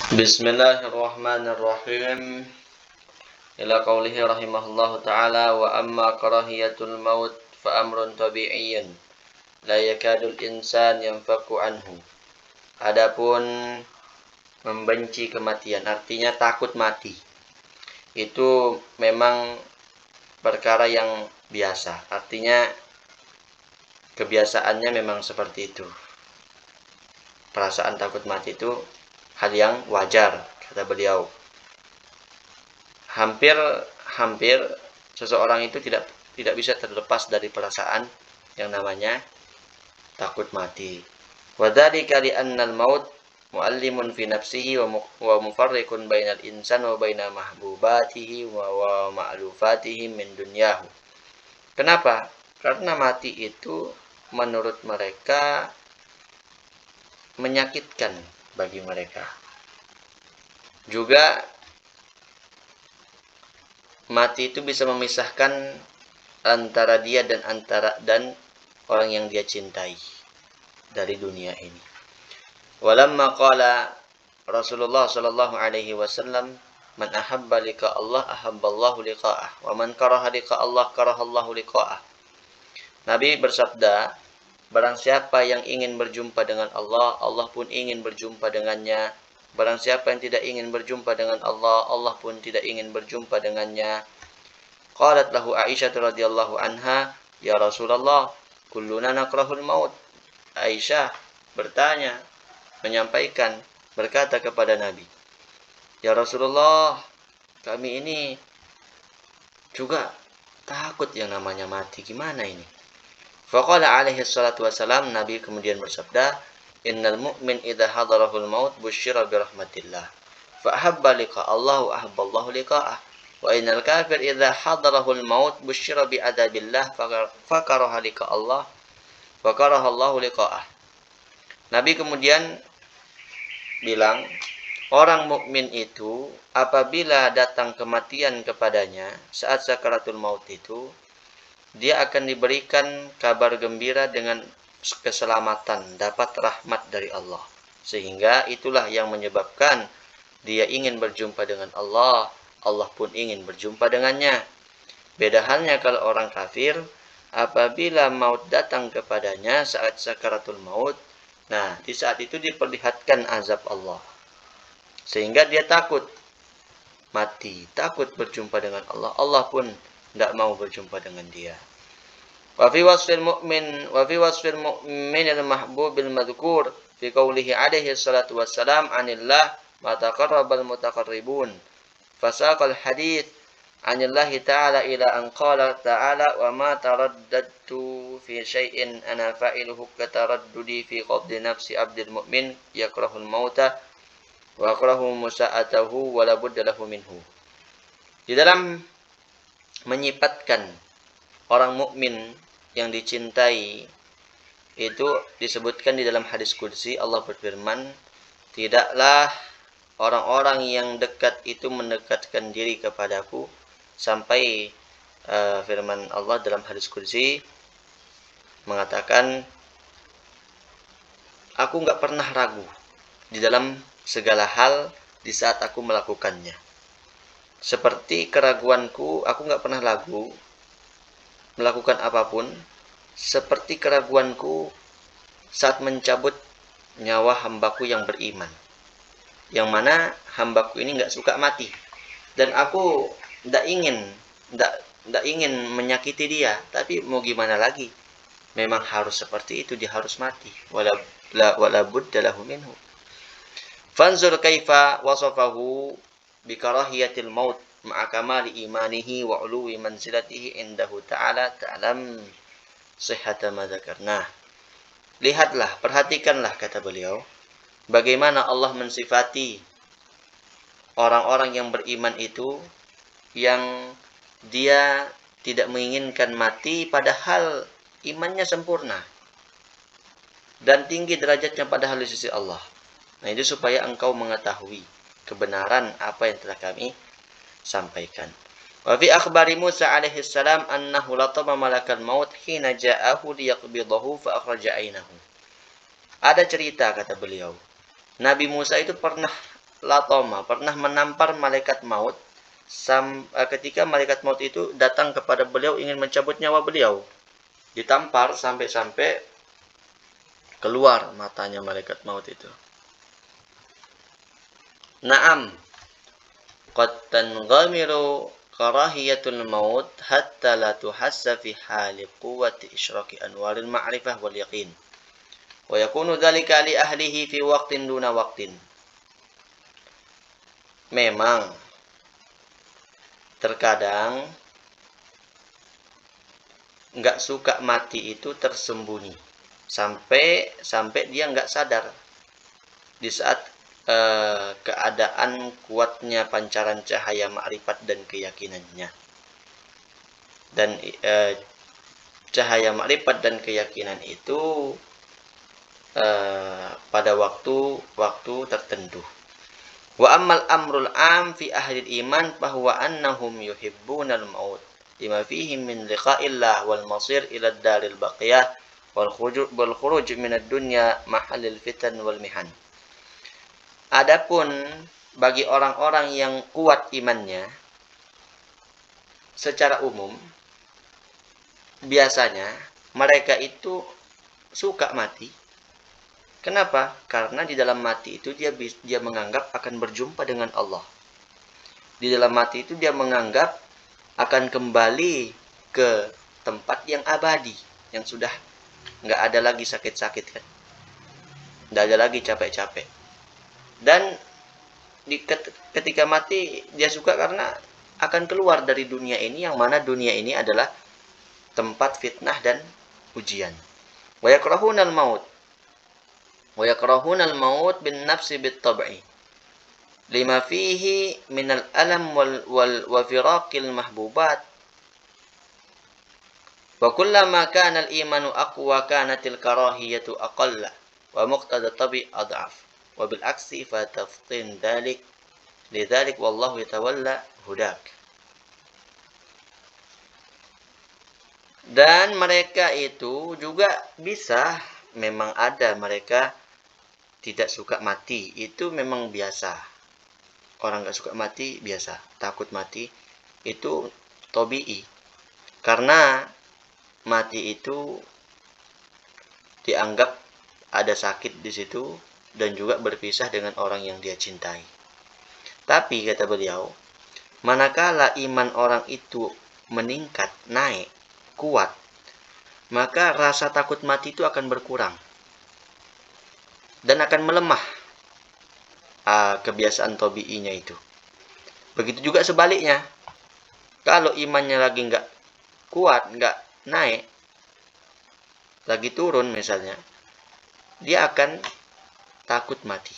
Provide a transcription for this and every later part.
Bismillahirrahmanirrahim. Ila qawlihi rahimahullahu ta'ala wa amma karahiyatul maut fa amrun tabi'iyyun la yakadul insan yanfaku anhu. Adapun membenci kematian artinya takut mati. Itu memang perkara yang biasa. Artinya kebiasaannya memang seperti itu. Perasaan takut mati itu hal yang wajar, kata beliau. Hampir seseorang itu tidak bisa terlepas dari perasaan yang namanya takut mati. Wa dzalika li annal maut muallimun fi nafsihi wa mufarriqun bainal insan wa baina mahbubatihi wa ma'lufatihi min dunyahu. Kenapa? Karena mati itu menurut mereka menyakitkan bagi mereka. Juga mati itu bisa memisahkan antara dia dan orang yang dia cintai dari dunia ini. Walamma qala Rasulullah sallallahu alaihi wasallam, man ahabba liqa Allah ahabballahu liqa'ah wa man karaha liqa Allah karahallahu liqa'ah. Nabi bersabda, barang siapa yang ingin berjumpa dengan Allah, Allah pun ingin berjumpa dengannya. Barang siapa yang tidak ingin berjumpa dengan Allah, Allah pun tidak ingin berjumpa dengannya. Qalat lahu Aisyah radhiyallahu anha, ya Rasulullah, kulluna nakrahul maut. Aisyah bertanya, berkata kepada Nabi, ya Rasulullah, kami ini juga takut yang namanya mati. Gimana ini? Faqala alaihi salatu wassalam, Nabi kemudian bersabda, innal mu'min idha hadarahul maut busyira birahmatillah fa ahabba liqa Allah wa ahabballahu liqa'ah wa innal kafir idha hadarahul maut busyira bi adabillah fa karaha liqa Allah wa karaha Allahu liqa'ah. Nabi kemudian bilang, orang mukmin itu apabila datang kematian kepadanya saat sakaratul maut itu, dia akan diberikan kabar gembira dengan keselamatan, dapat rahmat dari Allah. Sehingga itulah yang menyebabkan dia ingin berjumpa dengan Allah, Allah pun ingin berjumpa dengannya. Beda halnya kalau orang kafir, apabila maut datang kepadanya saat sakaratul maut, nah di saat itu diperlihatkan azab Allah. Sehingga dia takut mati, takut berjumpa dengan Allah. Allah pun tidak mau berjumpa dengan dia. Wa fi wasfil mu'min al-mahbubil madhkur fi qawlihi alaihi salatu wassalam anillah ma taqarrabal mutaqarribun. Fasaqal hadith anillahi ta'ala ila an qala ta'ala wa ma taraddadtu fi syai'in ana fa'iluhu kataraddudi fi qabdi nafsi abdil mu'min yakrahul mauta wa akrahu musa'atahu wa la budda lahu minhu. Di dalam menyifatkan orang mukmin yang dicintai itu disebutkan di dalam hadis qudsi, Allah berfirman, tidaklah orang-orang yang dekat itu mendekatkan diri kepadaku sampai firman Allah dalam hadis qudsi mengatakan, aku enggak pernah ragu di dalam segala hal di saat aku melakukannya. Seperti keraguanku, aku enggak pernah ragu melakukan apapun, seperti keraguanku saat mencabut nyawa hambaku yang beriman, yang mana hambaku ini enggak suka mati, dan aku tidak ingin menyakiti dia, tapi mau gimana lagi, memang harus seperti itu, dia harus mati, wala budda lahu minhu. Fanzur kaifa wasafahu bikarahiyatil maut ma'a kamali imanihi wa uluwi manzilatihi indahu ta'ala ta'lam sihhata ma dzakarna. Lihatlah, perhatikanlah, kata beliau, bagaimana Allah mensifati orang-orang yang beriman itu, yang dia tidak menginginkan mati padahal imannya sempurna dan tinggi derajatnya padahal di sisi Allah. Nah, itu supaya engkau mengetahui kebenaran apa yang telah kami sampaikan. Wa fi akhbari Musa alaihi salam annahu latama malakal maut hina ja'ahu liyaqbidahu fa akhraja ainahu. Ada cerita, kata beliau, Nabi Musa itu pernah latoma, pernah menampar malaikat maut ketika malaikat maut itu datang kepada beliau ingin mencabut nyawa beliau. Ditampar sampai-sampai keluar matanya malaikat maut itu. Naam, qad tanghamiru karahiyatul maut hatta la tuhassa fi hali quwwati isyraqi anwaril ma'rifah wal yaqin. Wa yakunu dzalika li ahlihi fi waqtin duna waqtin. Memang terkadang nggak suka mati itu tersembunyi sampai dia nggak sadar di saat keadaan kuatnya pancaran cahaya makrifat dan keyakinannya. Dan cahaya makrifat dan keyakinan itu pada waktu tertentu. Wa ammal amrul am fi ahli iman bahwa annahum yuhibbunal maut lima fihi min liqa'illah wal masir ila daril baqiyah wal khuruj minad dunya mahallil fitan wal mihan. Adapun bagi orang-orang yang kuat imannya secara umum biasanya mereka itu suka mati. Kenapa? Karena di dalam mati itu dia menganggap akan berjumpa dengan Allah. Di dalam mati itu dia menganggap akan kembali ke tempat yang abadi, yang sudah nggak ada lagi sakit-sakit kan, nggak ada lagi capek-capek. Dan ketika mati dia suka karena akan keluar dari dunia ini, yang mana dunia ini adalah tempat fitnah dan ujian. Wa yakrahunal maut. Wa yakrahunal maut bin nafsi bit tab'i. Lima fihi minal alam wa firaqil mahbubat. Wa kullama kana al-imanu aqwa kanatil karahiyatu aqalla wa muqtada tabi adhaf. Wa bil aksi fa taftin dalik lidzalik wallahu yatawalla hudak. Dan mereka itu juga bisa, memang ada mereka tidak suka mati, itu memang biasa. Orang nggak suka mati biasa, takut mati itu tabii. Karena mati itu dianggap ada sakit di situ dan juga berpisah dengan orang yang dia cintai. Tapi kata beliau, manakala iman orang itu meningkat, naik, kuat, maka rasa takut mati itu akan berkurang dan akan melemah kebiasaan tabiinya itu. Begitu juga sebaliknya, kalau imannya lagi nggak kuat, nggak naik, lagi turun misalnya, dia akan takut mati.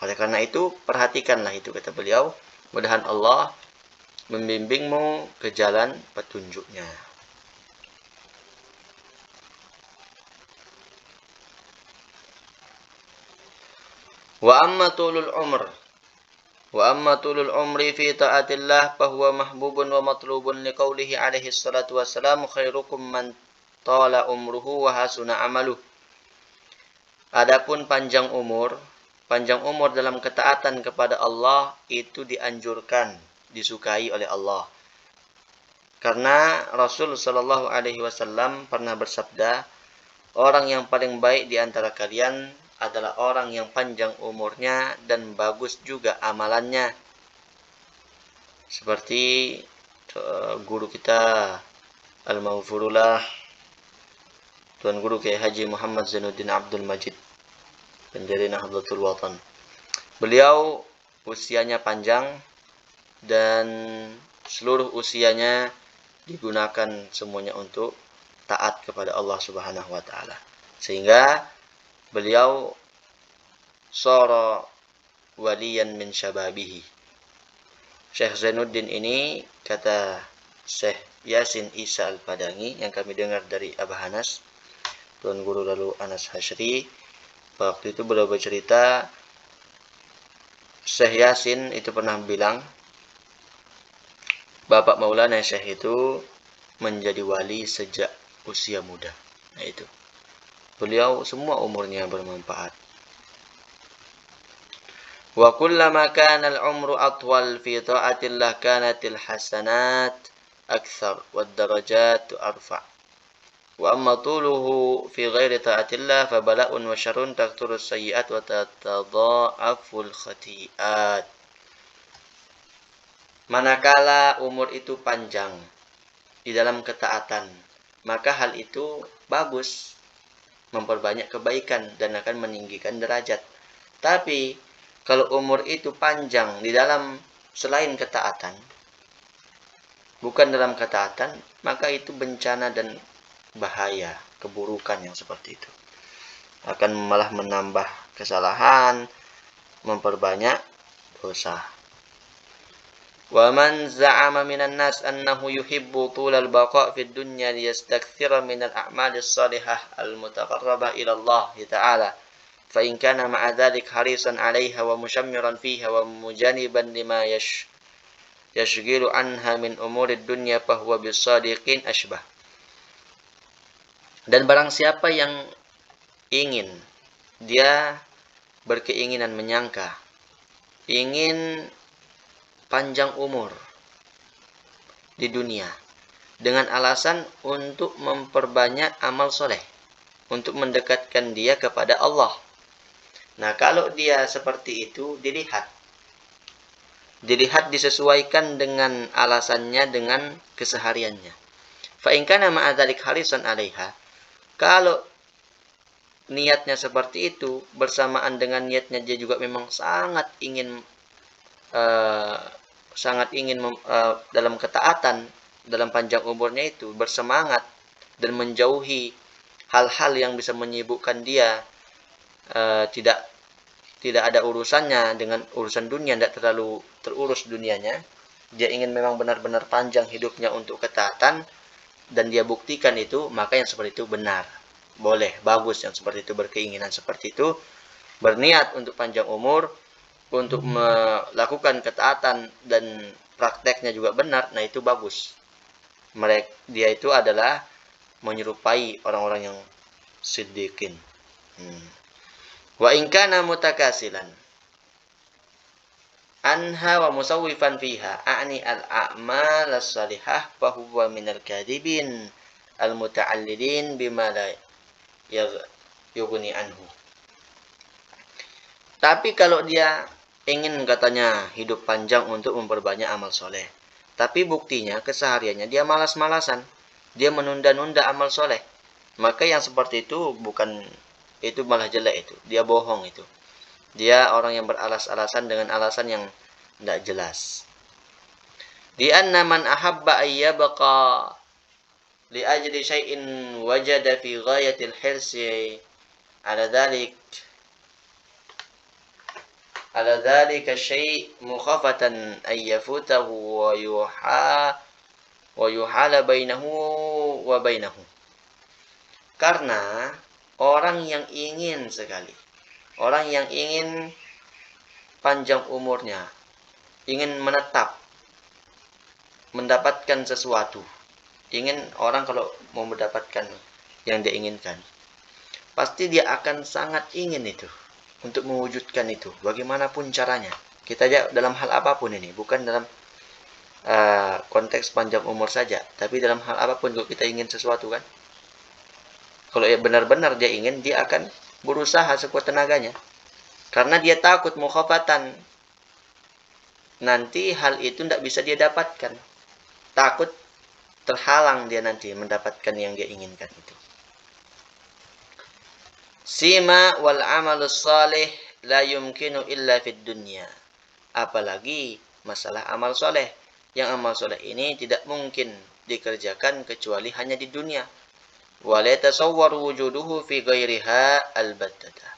Oleh karena itu, perhatikanlah itu, kata beliau. Mudah-mudahan Allah membimbingmu ke jalan petunjuknya. Wa amma tulul umr. Wa amma tulul umri fi ta'atillah fahuwa mahbubun wa matlubun liqaulihi alaihi salatu wassalamu khairukum man tala umruhu wa hasuna amaluh. Adapun panjang umur dalam ketaatan kepada Allah itu dianjurkan, disukai oleh Allah. Karena Rasul sallallahu alaihi wasallam pernah bersabda, orang yang paling baik di antara kalian adalah orang yang panjang umurnya dan bagus juga amalannya. Seperti guru kita Al-Maghfurullah Tuan Guru Kiai Haji Muhammad Zainuddin Abdul Majid, pendiri Nahdlatul Watan. Beliau usianya panjang dan seluruh usianya digunakan semuanya untuk taat kepada Allah Subhanahu wa taala. Sehingga beliau sara waliyan min syababihi. Syekh Zainuddin ini, kata Syekh Yasin Isa Al-Padangi yang kami dengar dari Abah Hanas, Tuan Guru lalu Anas Hasyri, waktu itu beliau bercerita, Syekh Yasin itu pernah bilang, Bapak Maulana Syekh itu menjadi wali sejak usia muda. Nah itu, beliau semua umurnya bermanfaat. Wa kullama kana al-umru atwal fi ta'atillah kanatil hasanat akthar wad darajat arfa'. Wa amma tuluhu fi ghairi ta'atillah fa bala'un wa syarrun takthuru sayyi'at wa tatadha'aful khati'at. Manakala umur itu panjang di dalam ketaatan, maka hal itu bagus, memperbanyak kebaikan dan akan meninggikan derajat. Tapi kalau umur itu panjang di dalam selain ketaatan, bukan dalam ketaatan, maka itu bencana dan bahaya, keburukan yang seperti itu. Akan malah menambah kesalahan, memperbanyak dosa. Wa man za'ama minan nas annahu yuhibbu tulal baqa' fid dunya liyastakthira minal a'malis salihah al-mutaqarrabah ila Allah Ta'ala. Fa in kana ma'a dzalik harisan 'alaiha wa mushammiran fiha wa mujaniban lima yashghilu anha min umurid dunya fa huwa bis-sadiqin ashbah. Dan barang siapa yang ingin, dia berkeinginan menyangka, ingin panjang umur di dunia dengan alasan untuk memperbanyak amal soleh, untuk mendekatkan dia kepada Allah. Nah, kalau dia seperti itu, dilihat disesuaikan dengan alasannya, dengan kesehariannya. Fa in kana ma'a dzalik harisan 'alaiha, kalau niatnya seperti itu, bersamaan dengan niatnya dia juga memang sangat ingin dalam ketaatan, dalam panjang umurnya itu bersemangat dan menjauhi hal-hal yang bisa menyibukkan dia, tidak ada urusannya dengan urusan dunia, tidak terlalu terurus dunianya. Dia ingin memang benar-benar panjang hidupnya untuk ketaatan, dan dia buktikan itu, maka yang seperti itu benar, boleh, bagus yang seperti itu, berkeinginan seperti itu, berniat untuk panjang umur, untuk melakukan ketaatan dan prakteknya juga benar, nah itu bagus. Dia itu adalah menyerupai orang-orang yang siddiqin. Wa in kana mutakasilan anha wa musawwifan fiha a'ni al-a'mal as-salihah fa huwa minal kadhibin al-muta'allilin bima la yughni anhu. Tapi kalau dia ingin katanya hidup panjang untuk memperbanyak amal soleh, tapi buktinya kesehariannya dia malas-malasan, dia menunda-nunda amal soleh, maka yang seperti itu malah jelek itu, dia bohong itu. Dia orang yang beralas-alasan dengan alasan yang tidak jelas. Di anna man ahabba ayyabqa li ajli syai'in wajada fi ghayatil hirsi ala dzalika syai' mukhafatan ay yafutahu wa yuhala bainahu wa bainahu. Karena orang yang ingin sekali, orang yang ingin panjang umurnya, ingin menetap, mendapatkan sesuatu, orang kalau mau mendapatkan yang dia inginkan, pasti dia akan sangat ingin itu, untuk mewujudkan itu, bagaimanapun caranya. Kita aja dalam hal apapun ini, bukan dalam konteks panjang umur saja, tapi dalam hal apapun kalau kita ingin sesuatu kan, kalau benar-benar dia ingin, dia akan berusaha sekuat tenaganya, karena dia takut mukhafatan, nanti hal itu tidak bisa dia dapatkan, takut terhalang dia nanti mendapatkan yang dia inginkan itu. Sima wal amalus salih la yumkinu illa fid dunya. Apalagi masalah amal soleh. Yang amal soleh ini tidak mungkin dikerjakan kecuali hanya di dunia. Wa la tasawwaru wujuduhu fi ghairiha albattata.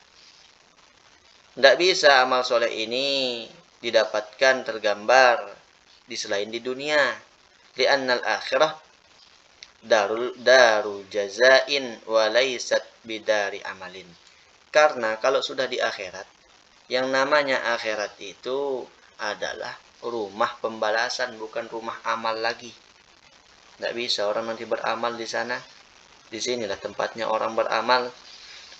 Tidak bisa amal soleh ini didapatkan, tergambar di selain di dunia. Li'annal akhirah daru jazain wa laysat bidari amalin. Karena kalau sudah di akhirat, yang namanya akhirat itu adalah rumah pembalasan, bukan rumah amal lagi. Tidak bisa orang nanti beramal di sana. Di sinilah tempatnya orang beramal.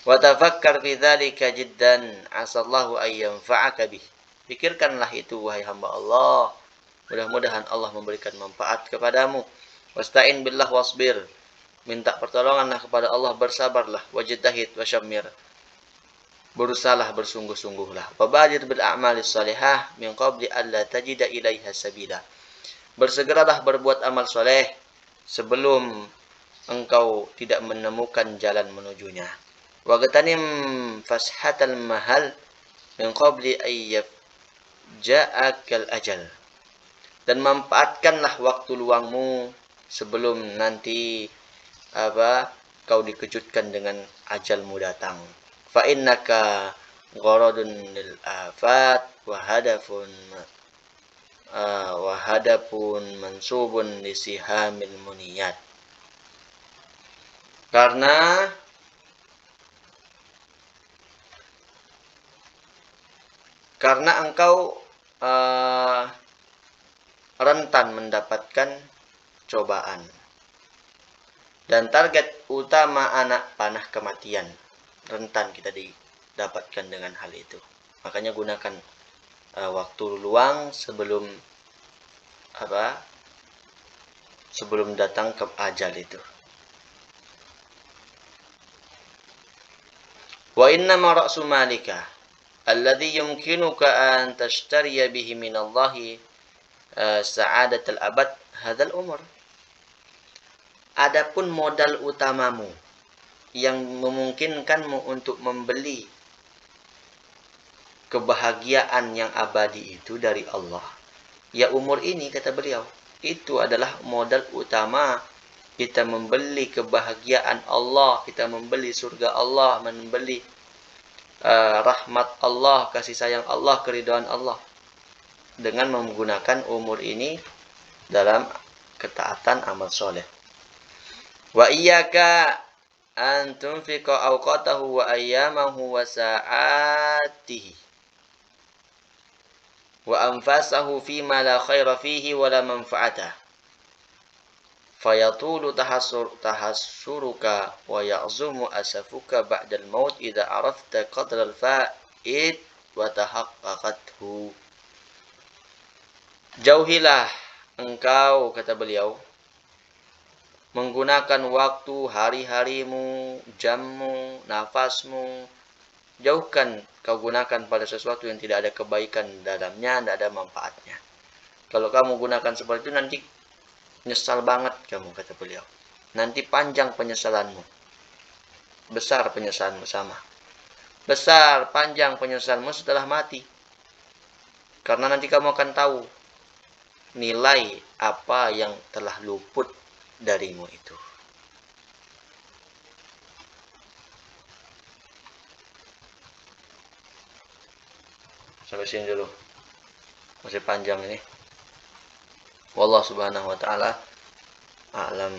Wa tafakkar fi dzalika jiddan, asallahu ay yanfa'aka bih. Pikirkanlah itu wahai hamba Allah. Mudah-mudahan Allah memberikan manfaat kepadamu. Wasta'in billah wasbir. Minta pertolonganlah kepada Allah, bersabarlah. Wajtahid wasyammir. Berusahalah, bersungguh-sungguhlah. Wabadir bil a'malis salihah min qabli alla tajida ilaiha sabila. Bersegeralah berbuat amal soleh sebelum engkau tidak menemukan jalan menujunya. Wagtanim fashatal mahal min qabli ayyab ja'akal ajal. Dan manfaatkanlah waktu luangmu sebelum nanti kau dikejutkan dengan ajalmu datang. Fa innaka gharadun lil afat wa hadapun mansubun li sihamil muniyat. Karena engkau rentan mendapatkan cobaan. Dan target utama anak panah kematian. Rentan kita didapatkan dengan hal itu. Makanya gunakan waktu luang sebelum datang ke ajal itu. Wa inna ma ra'su malika alladhi yumkinuka an tashtariya bihi min Allahi sa'adatul abad hadzal umur. Adapun modal utamamu yang memungkinkanmu untuk membeli kebahagiaan yang abadi itu dari Allah. Ya umur ini, kata beliau, itu adalah modal utama kita membeli kebahagiaan Allah, kita membeli surga Allah, membeli rahmat Allah, kasih sayang Allah, keridhaan Allah dengan menggunakan umur ini dalam ketaatan amal soleh. Wa iyyaka an tunfiqa awqatahu wa ayyamahu wa sa'atihi wa anfasahu fima la khaira fihi wa la manfa'ata fayatulu tahassuruka wa ya'zumu asafuka ba'dal maut idza arafta qadra al-fa'id wa tahaqqaqathu. Jauhilah engkau, kata beliau, menggunakan waktu, hari-harimu, jammu, nafasmu. Jauhkan kau gunakan pada sesuatu yang tidak ada kebaikan dalamnya, tidak ada manfaatnya. Kalau kamu gunakan seperti itu, nanti nyesal banget kamu, kata beliau. Nanti panjang penyesalanmu. Besar penyesalanmu sama. Besar, panjang penyesalanmu setelah mati. Karena nanti kamu akan tahu nilai apa yang telah luput darimu itu. Sampai sini dulu. Masih panjang ini. Wallahu subhanahu wa ta'ala a'lam.